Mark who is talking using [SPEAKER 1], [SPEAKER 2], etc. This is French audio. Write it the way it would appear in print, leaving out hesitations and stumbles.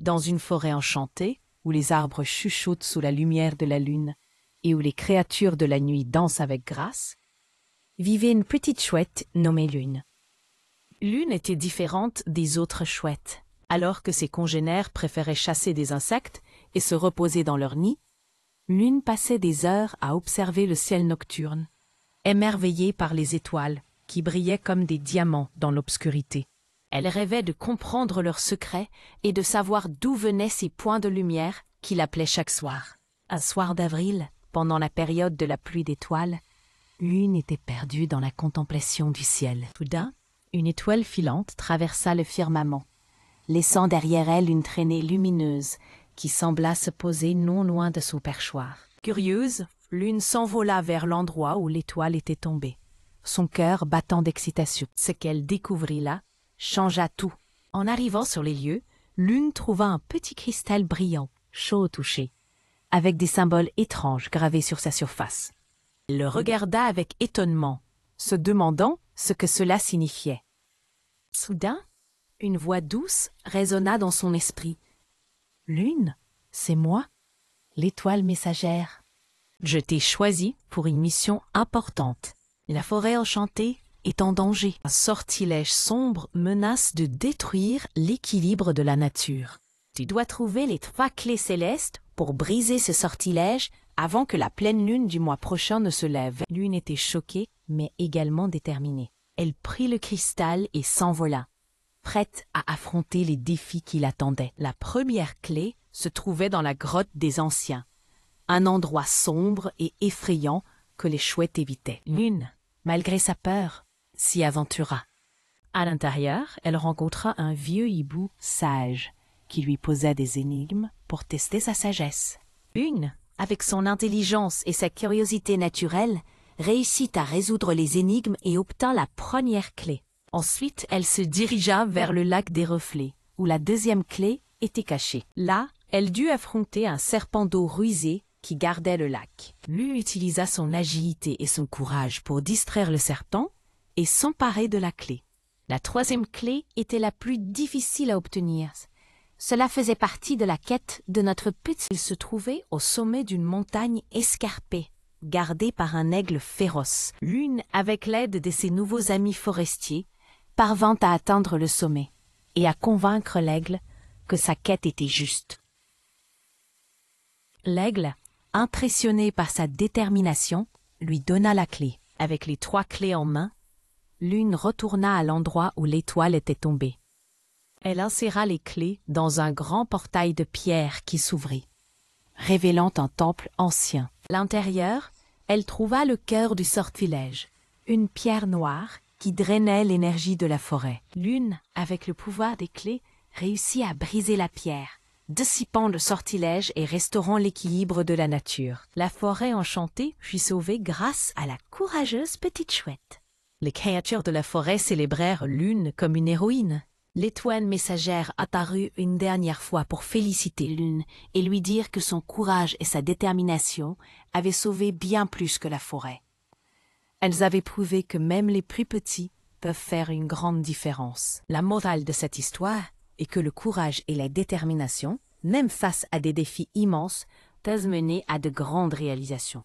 [SPEAKER 1] Dans une forêt enchantée, où les arbres chuchotent sous la lumière de la lune et où les créatures de la nuit dansent avec grâce, vivait une petite chouette nommée Lune. Lune était différente des autres chouettes. Alors que ses congénères préféraient chasser des insectes et se reposer dans leur nid, Lune passait des heures à observer le ciel nocturne, émerveillée par les étoiles qui brillaient comme des diamants dans l'obscurité. Elle rêvait de comprendre leurs secrets et de savoir d'où venaient ces points de lumière qui l'appelaient chaque soir. Un soir d'avril, pendant la période de la pluie d'étoiles, Lune était perdue dans la contemplation du ciel. Soudain, une étoile filante traversa le firmament, laissant derrière elle une traînée lumineuse qui sembla se poser non loin de son perchoir. Curieuse, Lune s'envola vers l'endroit où l'étoile était tombée, son cœur battant d'excitation. Ce qu'elle découvrit là changea tout. En arrivant sur les lieux, Lune trouva un petit cristal brillant, chaud au toucher, avec des symboles étranges gravés sur sa surface. Elle le regarda avec étonnement, se demandant ce que cela signifiait. Soudain, une voix douce résonna dans son esprit. « Lune, c'est moi, l'étoile messagère. Je t'ai choisie pour une mission importante. La forêt enchantée est en danger. Un sortilège sombre menace de détruire l'équilibre de la nature. Tu dois trouver les 3 clés célestes pour briser ce sortilège avant que la pleine lune du mois prochain ne se lève. » Lune était choquée, mais également déterminée. Elle prit le cristal et s'envola, prête à affronter les défis qui l'attendaient. La première clé se trouvait dans la grotte des anciens, un endroit sombre et effrayant que les chouettes évitaient. Lune, malgré sa peur, s'y aventura. À l'intérieur, elle rencontra un vieux hibou sage qui lui posa des énigmes pour tester sa sagesse. Lune, avec son intelligence et sa curiosité naturelle, réussit à résoudre les énigmes et obtint la première clé. Ensuite, elle se dirigea vers le lac des reflets, où la deuxième clé était cachée. Là, elle dut affronter un serpent d'eau rusé qui gardait le lac. Lune utilisa son agilité et son courage pour distraire le serpent et s'emparer de la clé. La troisième clé était la plus difficile à obtenir. Cela faisait partie de la quête de notre petit. Il se trouvait au sommet d'une montagne escarpée, gardée par un aigle féroce. Lune, avec l'aide de ses nouveaux amis forestiers, parvint à atteindre le sommet et à convaincre l'aigle que sa quête était juste. L'aigle, impressionné par sa détermination, lui donna la clé. Avec les 3 clés en main, Lune retourna à l'endroit où l'étoile était tombée. Elle inséra les clés dans un grand portail de pierre qui s'ouvrit, révélant un temple ancien. À l'intérieur, elle trouva le cœur du sortilège, une pierre noire qui drainait l'énergie de la forêt. Lune, avec le pouvoir des clés, réussit à briser la pierre, dissipant le sortilège et restaurant l'équilibre de la nature. La forêt enchantée fut sauvée grâce à la courageuse petite chouette. Les créatures de la forêt célébrèrent Lune comme une héroïne. L'étoile messagère apparut une dernière fois pour féliciter Lune et lui dire que son courage et sa détermination avaient sauvé bien plus que la forêt. Elles avaient prouvé que même les plus petits peuvent faire une grande différence. La morale de cette histoire est que le courage et la détermination, même face à des défis immenses, peuvent mener à de grandes réalisations.